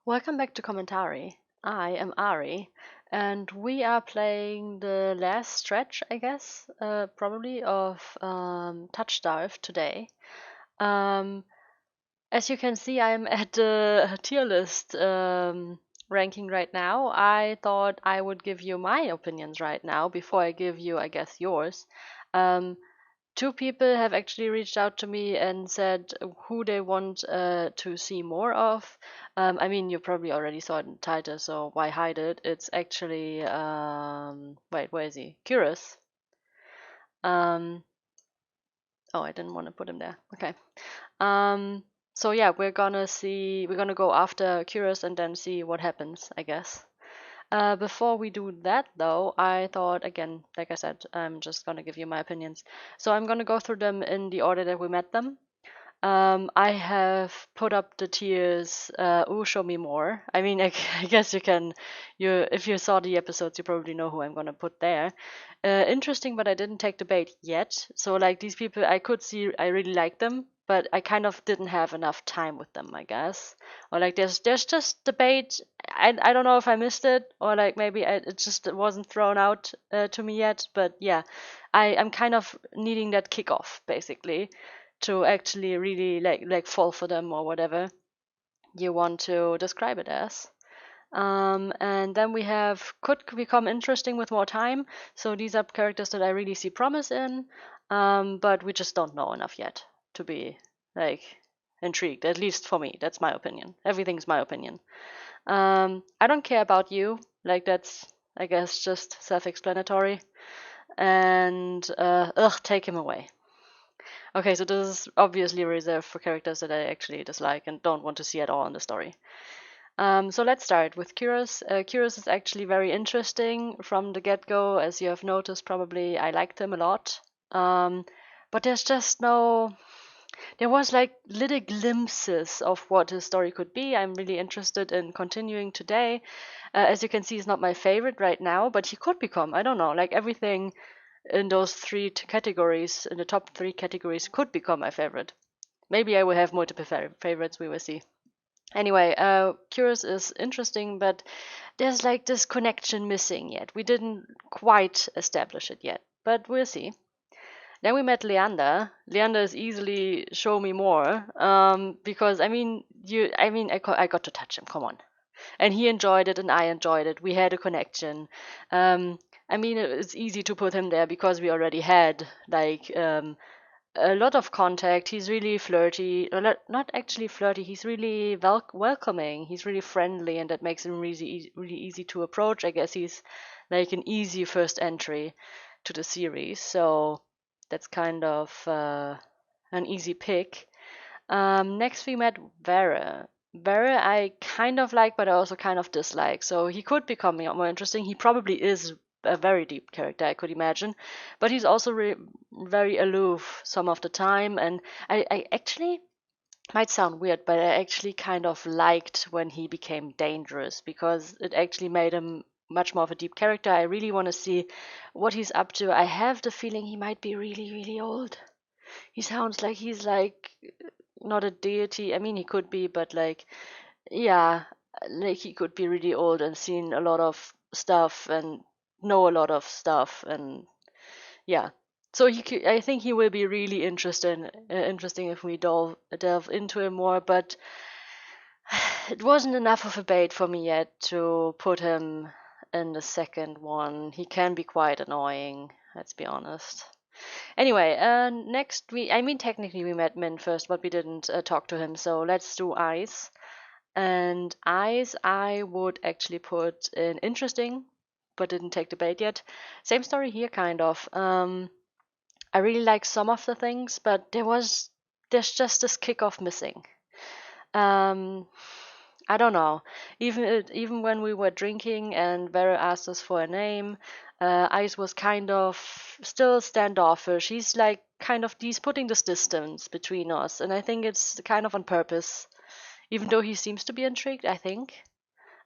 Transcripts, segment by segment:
Welcome back to Commentary. I am Ari, and we are playing the last stretch, I guess, probably, of Touchstarved today. Um, as you can see, I'm at the tier list ranking right now. I thought I would give you my opinions right now before I give you, I guess, yours. Um, Two people have actually reached out to me and said who they want to see more of. I mean, you probably already saw it in the title, so why hide it? It's actually wait, where is he? Kuras. Um, oh, I didn't want to put him there. Okay. Um, so yeah, we're gonna go after Kuras and then see what happens, I guess. Before we do that, though, I thought, again, like I said, I'm just going to give you my opinions. So I'm going to go through them in the order that we met them. I have put up the tiers. Show me more. I mean, I guess you can. If you saw the episodes, you probably know who I'm gonna put there. Interesting, but I didn't take the bait yet. So like these people, I could see I really like them, but I kind of didn't have enough time with them, I guess. Or like there's just debate. I don't know if I missed it or like maybe it just wasn't thrown out to me yet. But yeah, I'm kind of needing that kickoff basically to actually really like fall for them or whatever you want to describe it as. And then we have could become interesting with more time. So these are characters that I really see promise in, but we just don't know enough yet to be like intrigued. At least for me, that's my opinion. Everything's my opinion. I don't care about you. Like that's I guess just self-explanatory. And take him away. Okay, so this is obviously reserved for characters that I actually dislike and don't want to see at all in the story. So let's start with Kuras. Kuras is actually very interesting from the get-go, as you have noticed probably. I liked him a lot. But there's just no... There was like little glimpses of what his story could be. I'm really interested in continuing today. As you can see, he's not my favorite right now, but he could become. I don't know, like everything in those three categories, in the top three categories, could become my favorite. Maybe I will have multiple favorites, we will see. Anyway, Curious is interesting, but there's like this connection missing yet. We didn't quite establish it yet, but we'll see. Then we met Leander. Leander is easily show me more, because I got to touch him. Come on, and he enjoyed it, and I enjoyed it. We had a connection. I mean, it's easy to put him there because we already had like a lot of contact. He's really flirty, or not actually flirty. He's really welcoming. He's really friendly, and that makes him really easy to approach. I guess he's like an easy first entry to the series, so that's kind of an easy pick. Next, we met Vera. Vera, I kind of like, but I also kind of dislike. So he could become more interesting. He probably is a very deep character, I could imagine, but he's also very aloof some of the time. And I actually might sound weird, but I actually kind of liked when he became dangerous because it actually made him much more of a deep character. I really want to see what he's up to. I have the feeling he might be really, really old. He sounds like he's like not a deity. I mean, he could be, but like, yeah, like he could be really old and seen a lot of stuff and know a lot of stuff, and yeah. So I think he will be really interesting if we delve into him more. But it wasn't enough of a bait for me yet to put him in the second one. He can be quite annoying, let's be honest. Anyway, next I mean, technically we met Min first, but we didn't talk to him. So let's do Ice. And Ice, I would actually put in interesting, but didn't take the bait yet. Same story here, kind of. I really like some of the things, but there's just this kickoff missing. Um, I don't know. Even when we were drinking and Vera asked us for a name, Ice was kind of still standoffish. He's like he's putting this distance between us, and I think it's kind of on purpose. Even though he seems to be intrigued, I think,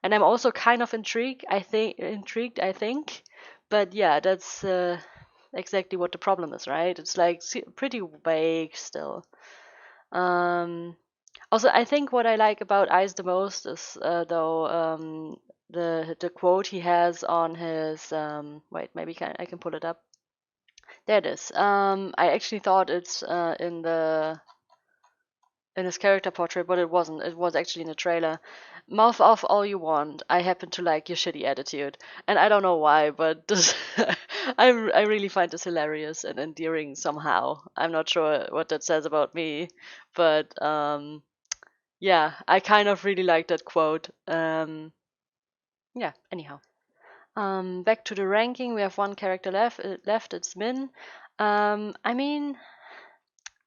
and I'm also kind of intrigued. I think, but yeah, that's exactly what the problem is, right? It's like pretty vague still. Um, Also, I think what I like about Ice the most is though the quote he has on his wait, maybe I can pull it up. There it is. I actually thought it's in his character portrait, but it wasn't. It was actually in the trailer. Mouth off all you want. I happen to like your shitty attitude, and I don't know why, but this I really find this hilarious and endearing somehow. I'm not sure what that says about me, but yeah, I kind of really like that quote. Yeah. Anyhow, back to the ranking. We have one character left. It's Min. I mean,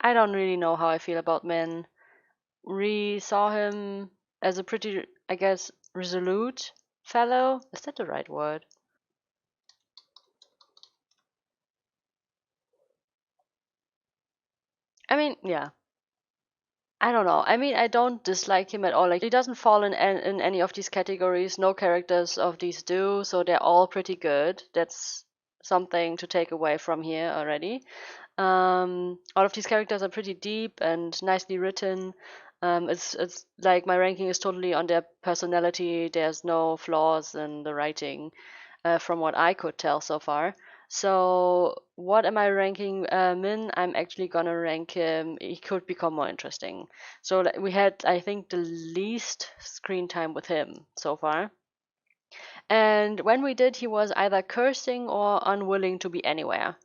I don't really know how I feel about Min. We saw him as a pretty, I guess, resolute fellow. Is that the right word? I mean, yeah. I don't know. I mean, I don't dislike him at all. Like, he doesn't fall in any of these categories. No characters of these do, so they're all pretty good. That's something to take away from here already. All of these characters are pretty deep and nicely written. It's like my ranking is totally on their personality. There's no flaws in the writing, from what I could tell so far. So what am I ranking Min? I'm actually gonna rank him. He could become more interesting. So we had, I think, the least screen time with him so far. And when we did, he was either cursing or unwilling to be anywhere,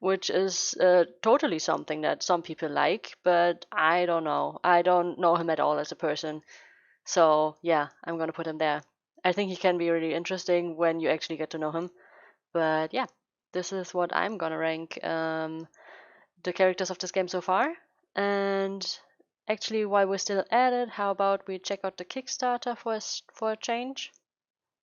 which is totally something that some people like, but I don't know. I don't know him at all as a person. So yeah, I'm gonna put him there. I think he can be really interesting when you actually get to know him. But yeah, this is what I'm gonna rank the characters of this game so far. And actually, while we're still at it, how about we check out the Kickstarter for a change?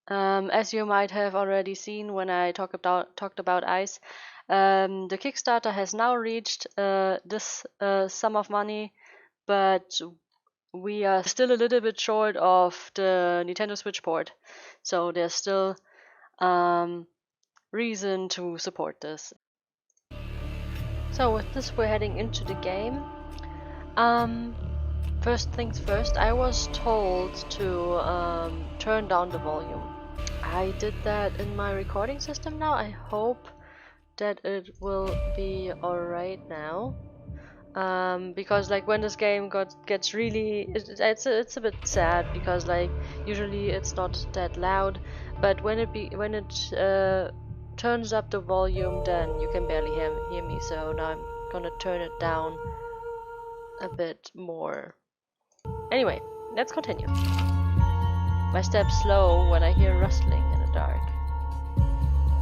As you might have already seen when I talked about Ice, the Kickstarter has now reached this sum of money, but we are still a little bit short of the Nintendo Switch port, so there's still reason to support this. So with this, we're heading into the game. First things first, I was told to turn down the volume. I did that in my recording system now. I hope that it will be alright now. Because like when this game gets really, it's a bit sad because like usually it's not that loud, but when it turns up the volume, then you can barely hear me. So now I'm gonna turn it down a bit more. Anyway, let's continue. My steps slow when I hear rustling in the dark.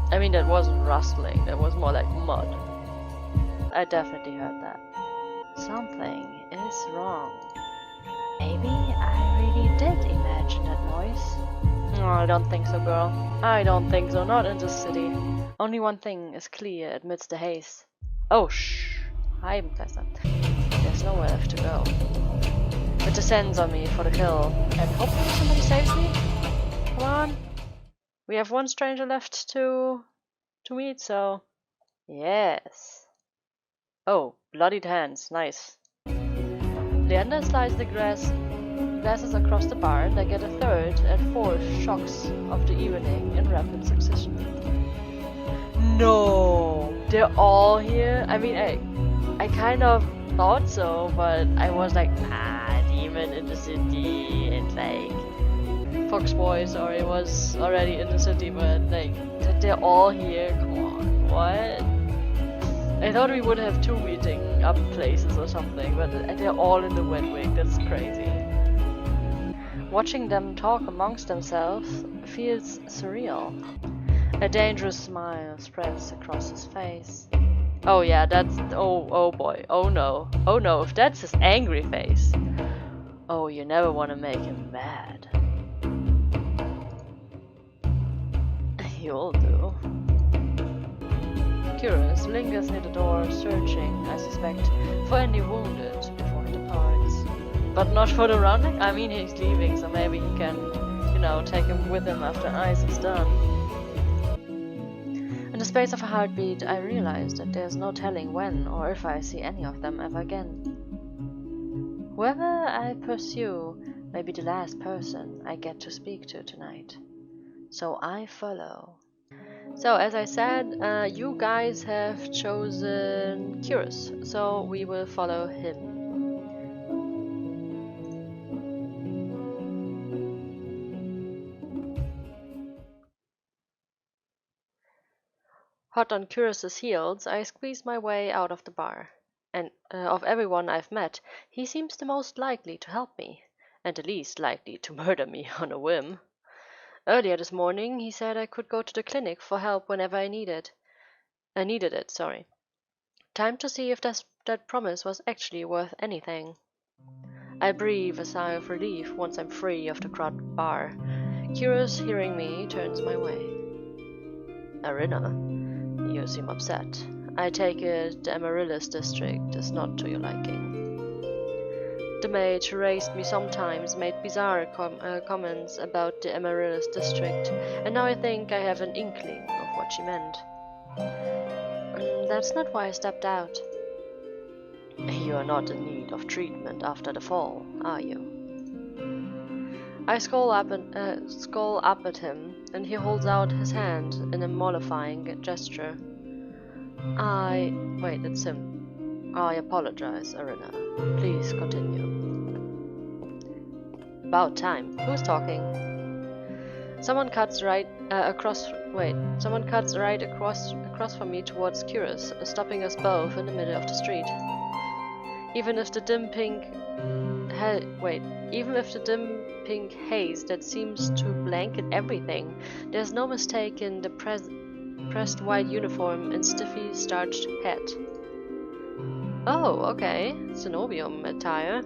I mean, that wasn't rustling, that was more like mud. I definitely heard that. Something is wrong. Maybe I really did imagine that noise. Oh, I don't think so, girl. I don't think so, not in this city. Only one thing is clear amidst the haze. Oh, shh. I'm pleasant. There's nowhere left to go. It descends on me for the kill, and hopefully somebody saves me. Come on. We have one stranger left to meet, so yes. Oh, bloodied hands, nice. Leander slides the glasses across the bar. They get a third and fourth shocks of the evening in rapid succession. No, they're all here. I mean, I kind of thought so, but I was like, demon in the city, and like Foxboy, sorry, was already in the city, but like they're all here. Come on, what? I thought we would have two meeting up places or something, but they're all in the Wetwig. That's crazy. Watching them talk amongst themselves feels surreal. A dangerous smile spreads across his face. Oh yeah, that's... oh boy, oh no, if that's his angry face. Oh, you never want to make him mad. You'll do. Kuras lingers near the door, searching, I suspect, for any wounded before he departs. But not for the rounding? I mean, he's leaving, so maybe he can, you know, take him with him after Ice is done. In the space of a heartbeat, I realize that there's no telling when or if I see any of them ever again. Whoever I pursue may be the last person I get to speak to tonight. So I follow. So, as I said, you guys have chosen Kuras, so we will follow him. Hot on Kuras's heels, I squeeze my way out of the bar. And of everyone I've met, he seems the most likely to help me, and the least likely to murder me on a whim. Earlier this morning, he said I could go to the clinic for help whenever I needed it, sorry. Time to see if that promise was actually worth anything. I breathe a sigh of relief once I'm free of the crowded bar. Kuras, hearing me, turns my way. Arena, you seem upset. I take it the Amaryllis district is not to your liking. The mage who raised me sometimes made bizarre comments about the Amaryllis district, and now I think I have an inkling of what she meant. That's not why I stepped out. You are not in need of treatment after the fall, are you? I scowl up at him, and he holds out his hand in a mollifying gesture. Wait, it's him. I apologize, Arena. Please continue. About time. Who's talking? Someone cuts right across from me towards Kuras, stopping us both in the middle of the street. Even if the dim pink haze that seems to blanket everything, there's no mistaking the pressed white uniform and stiffly starched hat. Oh, okay. Senobium attire.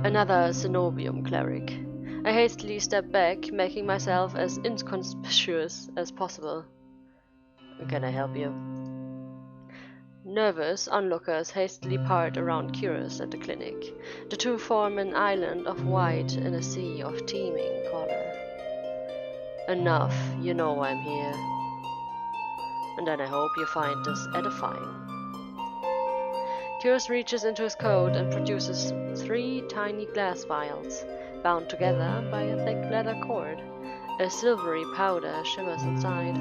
Another Senobium cleric. I hastily step back, making myself as inconspicuous as possible. Can I help you? Nervous onlookers hastily part around Kuras at the clinic. The two form an island of white in a sea of teeming color. Enough, you know I'm here. And then I hope you find this edifying. Kuras reaches into his coat and produces 3 tiny glass vials, bound together by a thick leather cord. A silvery powder shimmers inside.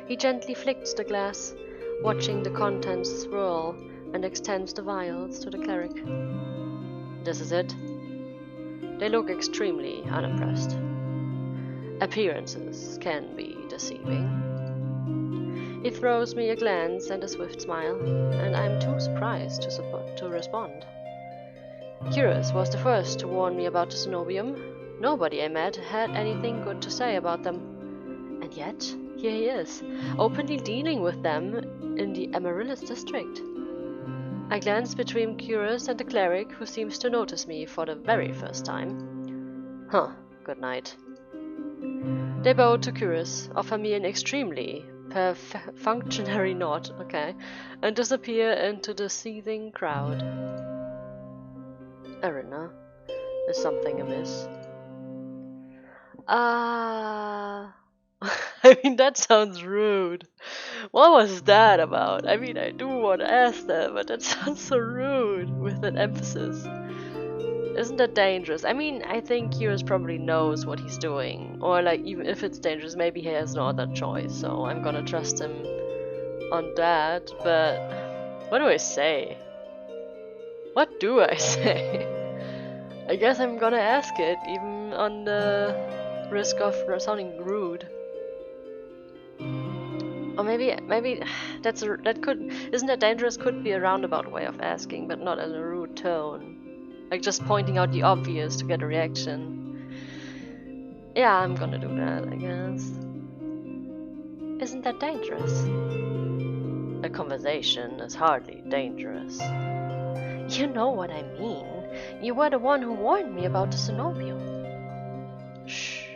He gently flicks the glass, watching the contents swirl, and extends the vials to the cleric. This is it. They look extremely unimpressed. Appearances can be deceiving. He throws me a glance and a swift smile, and I'm too surprised to respond. Kuras was the first to warn me about the Senobium. Nobody I met had anything good to say about them. And yet, here he is, openly dealing with them in the Amaryllis district. I glance between Kuras and the cleric, who seems to notice me for the very first time. Good night. They bow to Kuras, offer me an extremely perfunctory nod, and disappear into the seething crowd. Arena, is something amiss? I mean, that sounds rude. What was that about? I mean, I do want to ask that, but that sounds so rude with that emphasis. Isn't that dangerous? I mean, I think Kuras probably knows what he's doing. Or, like, even if it's dangerous, maybe he has no other choice, so I'm gonna trust him on that. But what do I say? What do I say? I guess I'm gonna ask it, even on the risk of sounding rude. Or maybe isn't that dangerous? Could be a roundabout way of asking, but not in a rude tone. Like just pointing out the obvious to get a reaction. Yeah, I'm gonna do that, I guess. Isn't that dangerous? A conversation is hardly dangerous. You know what I mean. You were the one who warned me about the Senobium. Shh.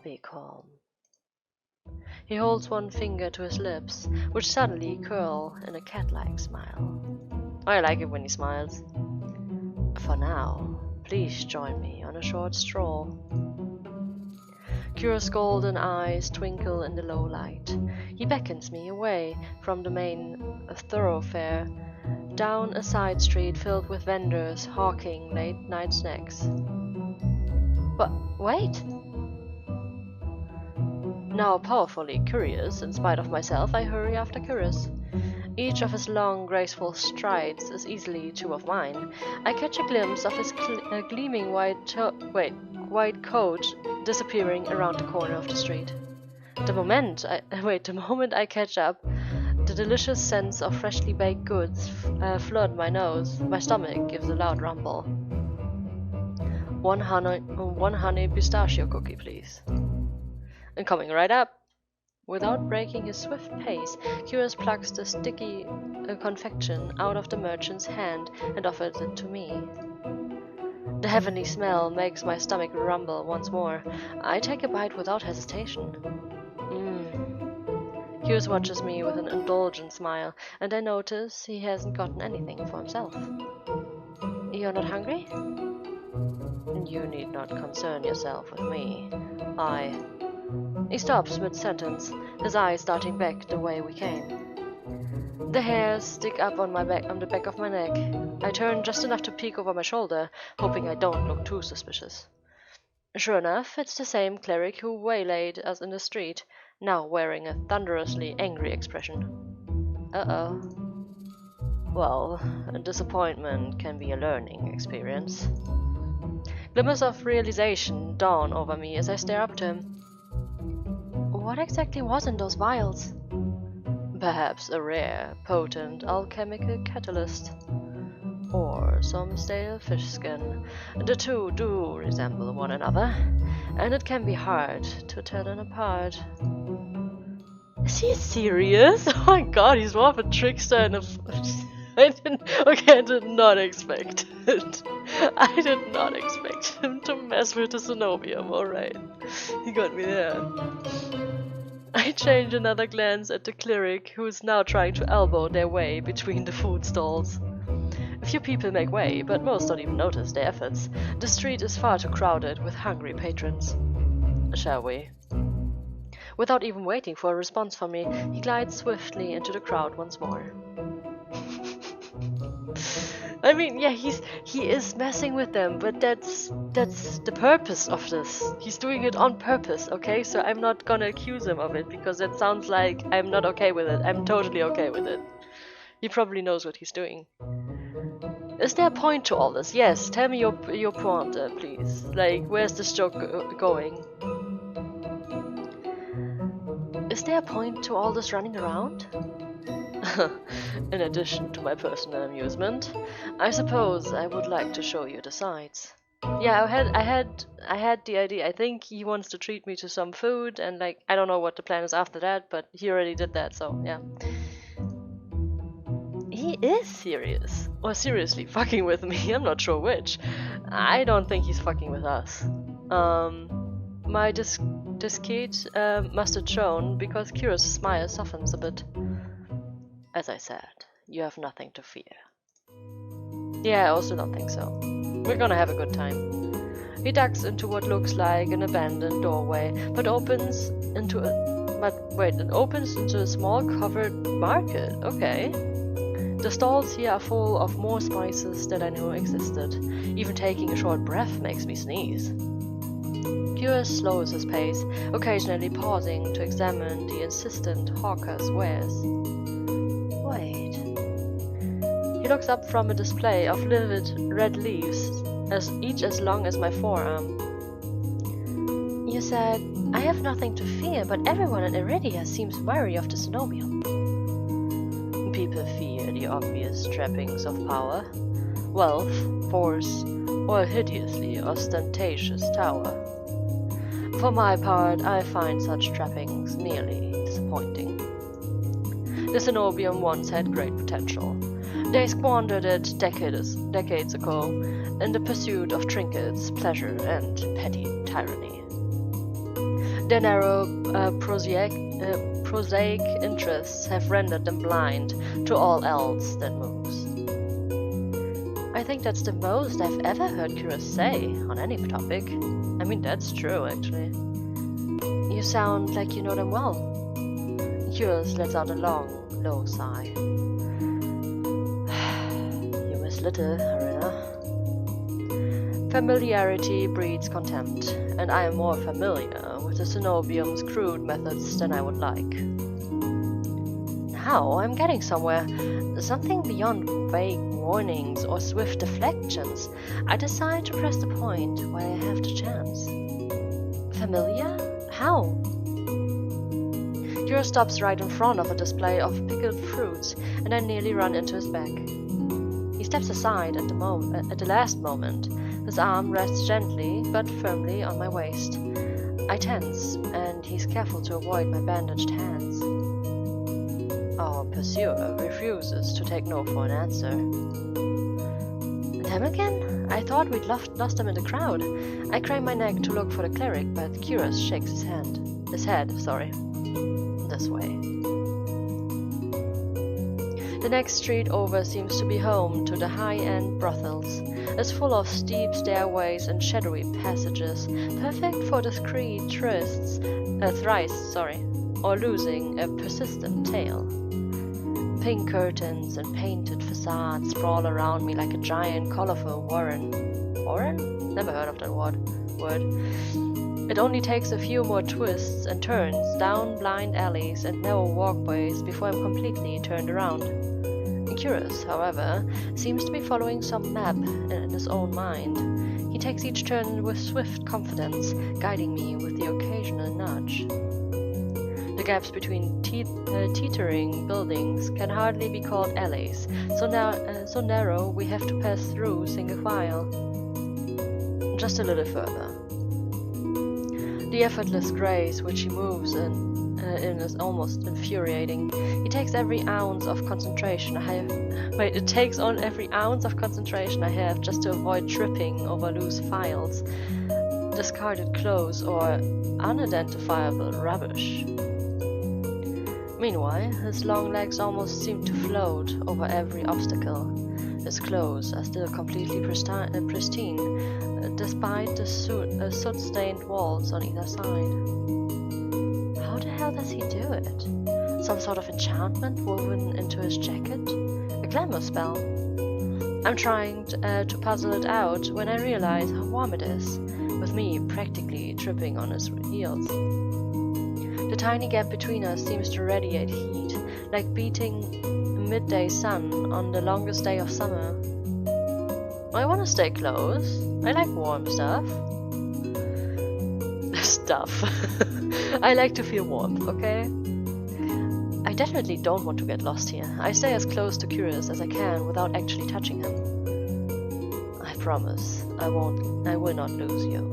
Be calm. He holds one finger to his lips, which suddenly curl in a cat-like smile. I like it when he smiles. For now, please join me on a short stroll. Kuras' golden eyes twinkle in the low light. He beckons me away from the main thoroughfare down a side street filled with vendors hawking late-night snacks. But wait! Now powerfully curious, in spite of myself, I hurry after Kuras. Each of his long, graceful strides is easily two of mine. I catch a glimpse of his gleaming white coat disappearing around the corner of the street. The moment I catch up, the delicious scents of freshly baked goods flood my nose. My stomach gives a loud rumble. One honey pistachio cookie, please. And coming right up. Without breaking his swift pace, Kuras plucks the sticky confection out of the merchant's hand and offers it to me. The heavenly smell makes my stomach rumble once more. I take a bite without hesitation. Kuras watches me with an indulgent smile, and I notice he hasn't gotten anything for himself. You're not hungry? You need not concern yourself with me. He stops mid-sentence, his eyes darting back the way we came. The hairs stick up on the back of my neck. I turn just enough to peek over my shoulder, hoping I don't look too suspicious. Sure enough, it's the same cleric who waylaid us in the street, now wearing a thunderously angry expression. Uh-oh. Well, a disappointment can be a learning experience. Glimmers of realization dawn over me as I stare up to him. What exactly was in those vials? Perhaps a rare, potent alchemical catalyst. Or some stale fish skin. The two do resemble one another, and it can be hard to tell them apart. Is he serious? Oh my god, he's more of a trickster and I did not expect it. I did not expect him to mess with the Senobium, alright. He got me there. I change another glance at the cleric, who is now trying to elbow their way between the food stalls. A few people make way, but most don't even notice their efforts. The street is far too crowded with hungry patrons. Shall we? Without even waiting for a response from me, he glides swiftly into the crowd once more. I mean, yeah, he is messing with them, but that's the purpose of this. He's doing it on purpose, okay? So I'm not gonna accuse him of it, because that sounds like I'm not okay with it. I'm totally okay with it. He probably knows what he's doing. Is there a point to all this? Yes, tell me your pointe, please. Like, where's this joke going? Is there a point to all this running around? In addition to my personal amusement, I suppose I would like to show you the sights. Yeah, I had the idea. I think he wants to treat me to some food, and like I don't know what the plan is after that, but he already did that, so yeah. He is serious, or seriously fucking with me. I'm not sure which. I don't think he's fucking with us. My discreet must have shown because Kuras' smile softens a bit. As I said, you have nothing to fear. Yeah, I also don't think so. We're gonna have a good time. He ducks into what looks like an abandoned doorway, but opens into a small covered market. Okay. The stalls here are full of more spices that I knew existed. Even taking a short breath makes me sneeze. Kuras slows his pace, occasionally pausing to examine the insistent hawker's wares. Wait. He looks up from a display of livid red leaves, each as long as my forearm. You said, I have nothing to fear, but everyone in Iridia seems wary of the Senobium. People fear the obvious trappings of power, wealth, force, or a hideously ostentatious tower. For my part, I find such trappings merely disappointing. The Senobium once had great potential. They squandered it decades ago in the pursuit of trinkets, pleasure, and petty tyranny. Their narrow, prosaic interests have rendered them blind to all else that moves. I think that's the most I've ever heard Kuras say on any topic. I mean, that's true, actually. You sound like you know them well. Kuras lets out a long, low sigh. little, Arena. Familiarity breeds contempt, and I am more familiar with the Senobium's crude methods than I would like. Now I'm getting somewhere. Something beyond vague warnings or swift deflections. I decide to press the point where I have the chance. Familiar? How? Kuras stops right in front of a display of pickled fruits, and I nearly run into his back. He steps aside at the last moment. His arm rests gently but firmly on my waist. I tense, and he's careful to avoid my bandaged hands. Our pursuer refuses to take no for an answer. Them again? I thought we'd lost them in the crowd. I crane my neck to look for the cleric, but Kuras shakes his head. This way. The next street over seems to be home to the high-end brothels. It's full of steep stairways and shadowy passages, perfect for discreet thrice, or losing a persistent tail. Pink curtains and painted facades sprawl around me like a giant, colorful warren. Warren? Never heard of that word. It only takes a few more twists and turns down blind alleys and narrow walkways before I'm completely turned around. Kuras, however, seems to be following some map in his own mind. He takes each turn with swift confidence, guiding me with the occasional nudge. The gaps between teetering buildings can hardly be called alleys, so narrow we have to pass through single file. Just a little further. The effortless grace which he moves in is almost infuriating. It takes on every ounce of concentration I have just to avoid tripping over loose files, discarded clothes, or unidentifiable rubbish. Meanwhile, his long legs almost seem to float over every obstacle. His clothes are still completely pristine, despite the soot-stained walls on either side. How the hell does he do it? Some sort of enchantment woven into his jacket? A glamour spell? I'm trying to puzzle it out when I realize how warm it is, with me practically tripping on his heels. The tiny gap between us seems to radiate heat, like beating midday sun on the longest day of summer. I want to stay close. I like warm stuff. I like to feel warmth, okay? I definitely don't want to get lost here. I stay as close to Kuras as I can without actually touching him. I promise, I will not lose you.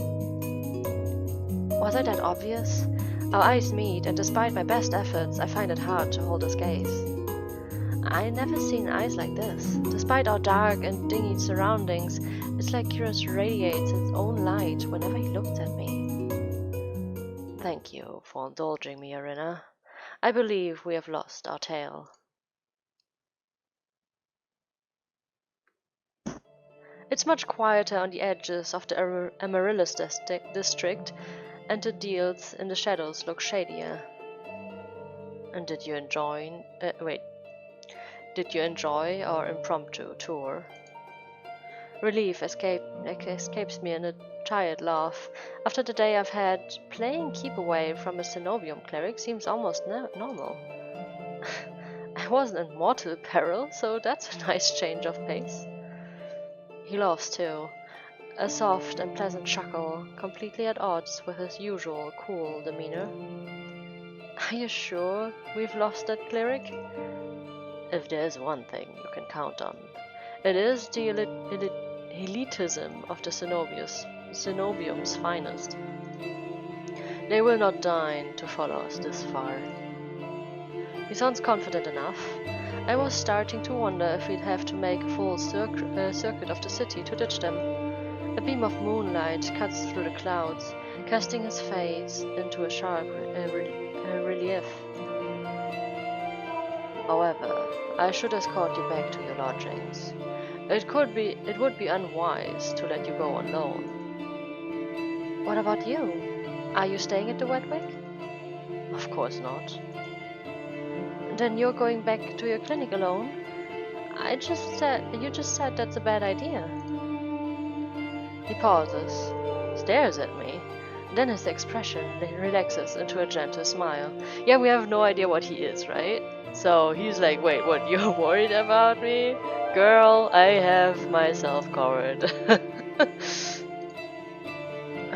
Was I that obvious? Our eyes meet, and despite my best efforts, I find it hard to hold his gaze. I never seen eyes like this. Despite our dark and dingy surroundings, it's like Kuras radiates its own light whenever he looks at me. Thank you for indulging me, Arena. I believe we have lost our tale. It's much quieter on the edges of the Amaryllis district, and the deals in the shadows look shadier. And did you enjoy our impromptu tour? Relief escapes me in a tired laugh. After the day I've had, playing keep away from a Senobium cleric seems almost normal. I wasn't in mortal peril, so that's a nice change of pace. He laughs too, a soft and pleasant chuckle, completely at odds with his usual cool demeanor. Are you sure we've lost that cleric? If there's one thing you can count on, it is the elitism of the Senobium's finest. They will not deign to follow us this far. He sounds confident enough. I was starting to wonder if we'd have to make a full circuit of the city to ditch them. A beam of moonlight cuts through the clouds, casting his face into a sharp relief. However, I should escort you back to your lodgings. It would be unwise to let you go alone. What about you? Are you staying at the Wetwick? Of course not. Then you're going back to your clinic alone? You just said that's a bad idea. He pauses, stares at me, then his expression relaxes into a gentle smile. Yeah, we have no idea what he is, right? So he's like, wait, what, you're worried about me? Girl, I have myself covered.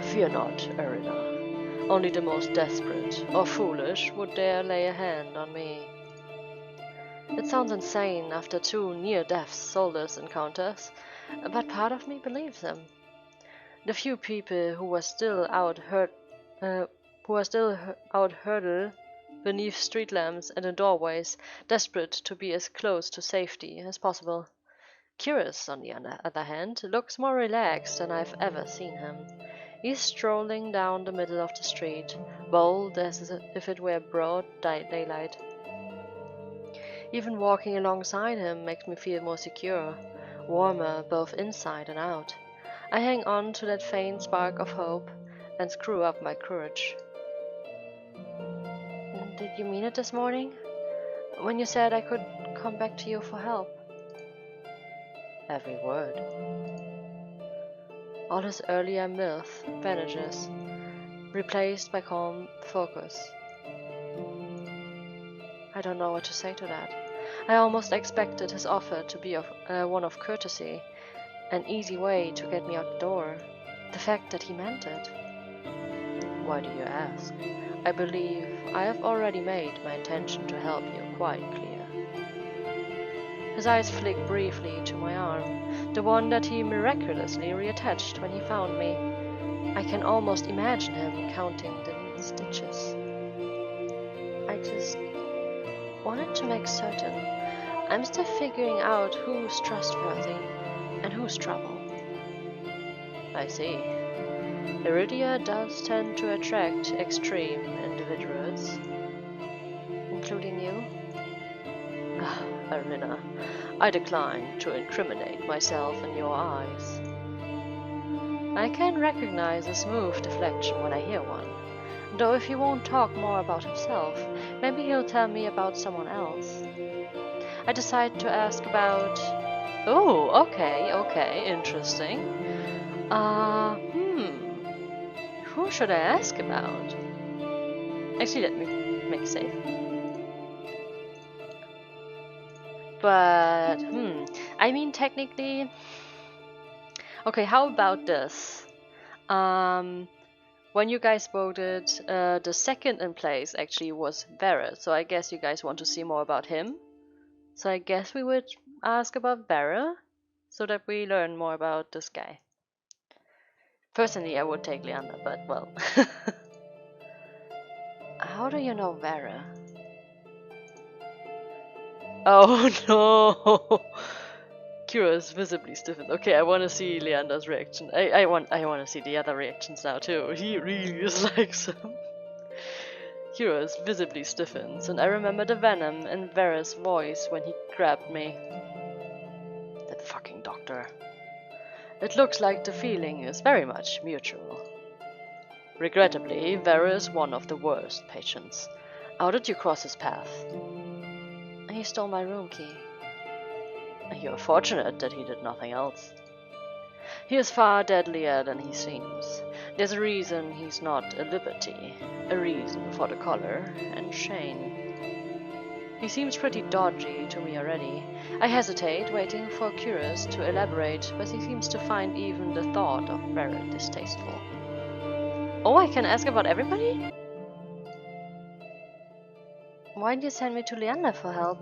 Fear not, Erina. Only the most desperate or foolish would dare lay a hand on me. It sounds insane after 2 near-death soulless encounters, but part of me believes him. The few people who were still out herdled beneath street lamps and in doorways, desperate to be as close to safety as possible. Kuras, on the other hand, looks more relaxed than I've ever seen him. He's strolling down the middle of the street, bold as if it were broad daylight. Even walking alongside him makes me feel more secure, warmer both inside and out. I hang on to that faint spark of hope and screw up my courage. Did you mean it this morning? When you said I could come back to you for help? Every word. All his earlier mirth vanishes, replaced by calm focus. I don't know what to say to that. I almost expected his offer to be one of courtesy, an easy way to get me out the door. The fact that he meant it. Why do you ask? I believe I have already made my intention to help you quite clear. His eyes flick briefly to my arm, the one that he miraculously reattached when he found me. I can almost imagine him counting the stitches. I just wanted to make certain I'm still figuring out who's trustworthy and who's trouble. I see. Iridia does tend to attract extreme individuals, including you. Arina, I decline to incriminate myself in your eyes. I can recognize a smooth deflection when I hear one, though if he won't talk more about himself, maybe he'll tell me about someone else. I decide to ask about... Oh, okay, interesting. Who should I ask about? Actually, let me make a save. But, I mean, technically... Okay, how about this? When you guys voted, the second in place actually was Vera, so I guess you guys want to see more about him. So I guess we would ask about Vera, so that we learn more about this guy. Personally, I would take Leander, but well. How do you know Vera? Oh no! Kuras visibly stiffened. Okay, I want to see Leander's reaction. I want to see the other reactions now too. He really is like some. Kuras visibly stiffens, and I remember the venom in Vera's voice when he grabbed me. That fucking doctor. It looks like the feeling is very much mutual. Regrettably, Vera is one of the worst patients. How did you cross his path? He stole my room key. You're fortunate that he did nothing else. He is far deadlier than he seems. There's a reason he's not a liberty, a reason for the collar and chain. He seems pretty dodgy to me already. I hesitate, waiting for Kuras to elaborate, but he seems to find even the thought of Vera distasteful. Oh, I can ask about everybody? Why'd you send me to Leander for help?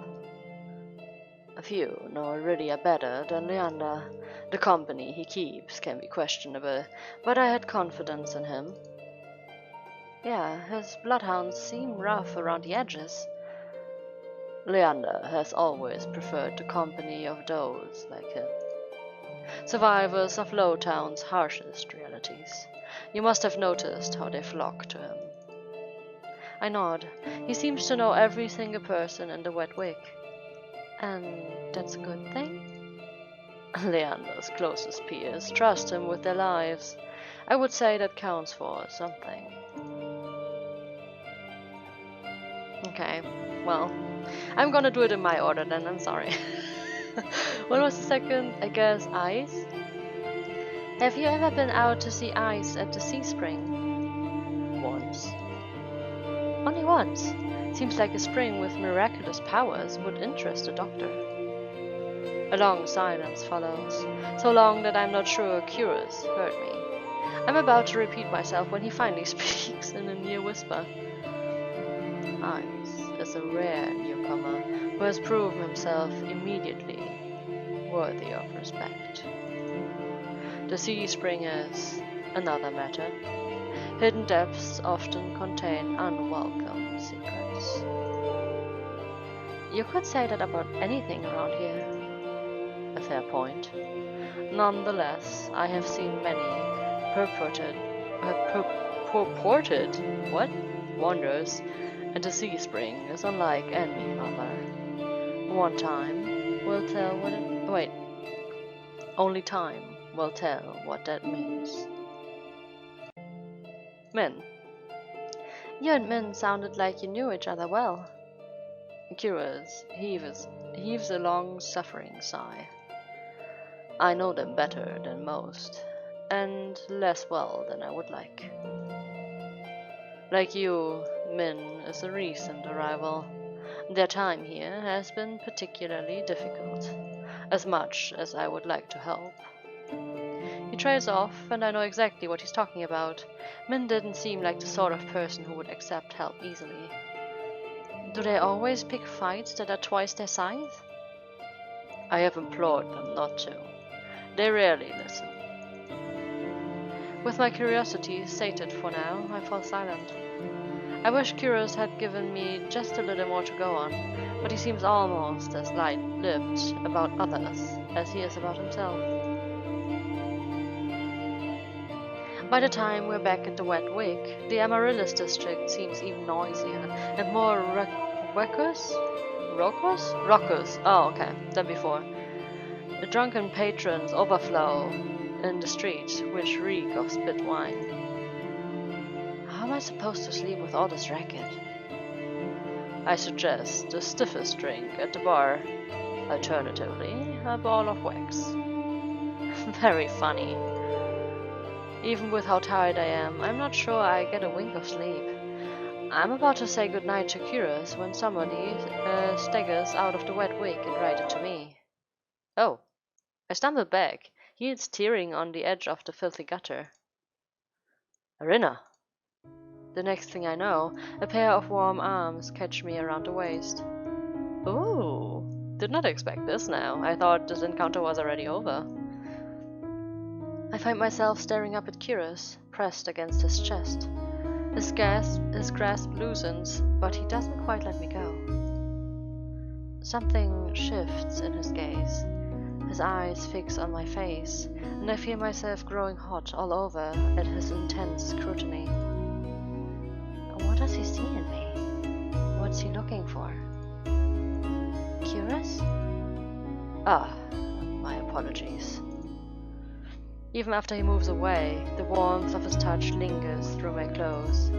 A few know Iridia better than Leander. The company he keeps can be questionable, but I had confidence in him. Yeah, his bloodhounds seem rough around the edges. Leander has always preferred the company of those like him. Survivors of Lowtown's harshest realities. You must have noticed how they flock to him. I nod. He seems to know every single person in the Wet Wig. And that's a good thing? Leander's closest peers trust him with their lives. I would say that counts for something. Okay, well, I'm gonna do it in my order then, I'm sorry. What was the second? I guess ice? Have you ever been out to see ice at the sea spring? Once. Only once. Seems like a spring with miraculous powers would interest a doctor. A long silence follows, so long that I'm not sure Kuras heard me. I'm about to repeat myself when he finally speaks in a near whisper. Ice is a rare newcomer who has proven himself immediately worthy of respect. The sea spring is another matter. Hidden depths often contain unwelcome secrets. You could say that about anything around here. A fair point. Nonetheless, I have seen many purported wonders, and the sea spring is unlike any other. One time will tell what it... Wait. Only time will tell what that means. Min. You and Min sounded like you knew each other well. Kuras heaves a long-suffering sigh. I know them better than most, and less well than I would like. Like you, Min is a recent arrival. Their time here has been particularly difficult, as much as I would like to help. He trails off, and I know exactly what he's talking about. Min didn't seem like the sort of person who would accept help easily. Do they always pick fights that are twice their size? I have implored them not to. They rarely listen. With my curiosity sated for now, I fall silent. I wish Kuras had given me just a little more to go on, but he seems almost as light-lipped about others as he is about himself. By the time we're back at the Wet Wig, the Amaryllis district seems even noisier and more raucous, than before. The drunken patrons overflow in the streets, which reek of spit wine. How am I supposed to sleep with all this racket? I suggest the stiffest drink at the bar. Alternatively, a ball of wax. Very funny. Even with how tired I am, I'm not sure I get a wink of sleep. I'm about to say goodnight to Kuras when somebody staggers out of the Wet Wig and right into me. Oh, I stumble back. He is teetering on the edge of the filthy gutter. Arina! The next thing I know, a pair of warm arms catch me around the waist. Ooh, did not expect this now. I thought this encounter was already over. I find myself staring up at Kuras, pressed against his chest. His grasp loosens, but he doesn't quite let me go. Something shifts in his gaze. His eyes fix on my face, and I feel myself growing hot all over at his intense scrutiny. What does he see in me? What's he looking for? Kuras? Ah, my apologies. Even after he moves away, the warmth of his touch lingers through my clothes.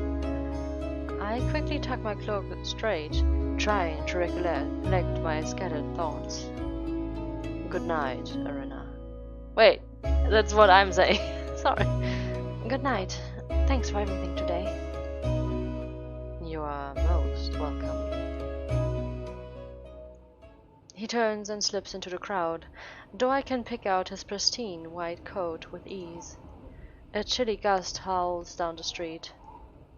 I quickly tuck my cloak straight, trying to recollect my scattered thoughts. Good night, Arina. Wait, that's what I'm saying. Sorry. Good night. Thanks for everything today. You are most welcome. He turns and slips into the crowd, though I can pick out his pristine white coat with ease. A chilly gust howls down the street.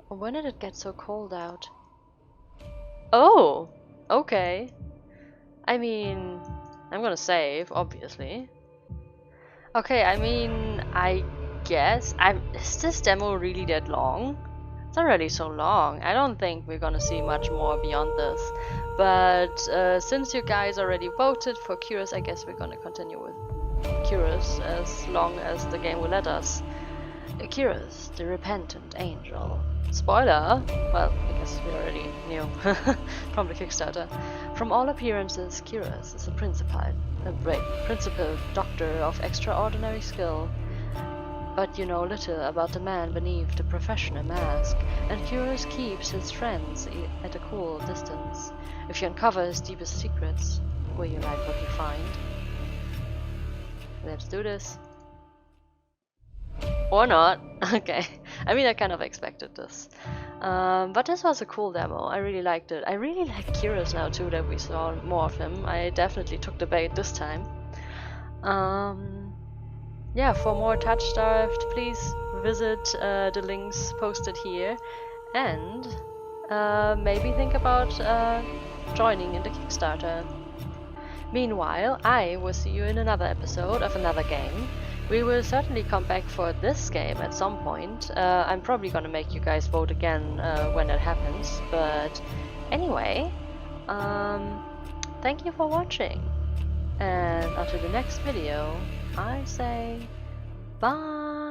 When did it get so cold out? Oh, okay. I mean, I'm gonna save, obviously. Okay, I mean, I guess. Is this demo really that long? It's already so long. I don't think we're gonna see much more beyond this. But since you guys already voted for Kuras, I guess we're gonna continue with Kuras as long as the game will let us. Kuras, the repentant angel. Spoiler! Well, I guess we already knew from the Kickstarter. From all appearances, Kuras is a principal doctor of extraordinary skill. But you know little about the man beneath the professional mask, and Kuras keeps his friends at a cool distance. If you uncover his deepest secrets, Will you like what you find? Let's do this. Or not. Okay. I mean, I kind of expected this. But this was a cool demo. I really liked it. I really like Kuras now too that we saw more of him. I definitely took the bait this time. Yeah, for more Touchstarved, please visit the links posted here. And maybe think about joining in the Kickstarter. Meanwhile, I will see you in another episode of another game. We will certainly come back for this game at some point. I'm probably gonna make you guys vote again when it happens. But anyway, thank you for watching. And until the next video, I say bye!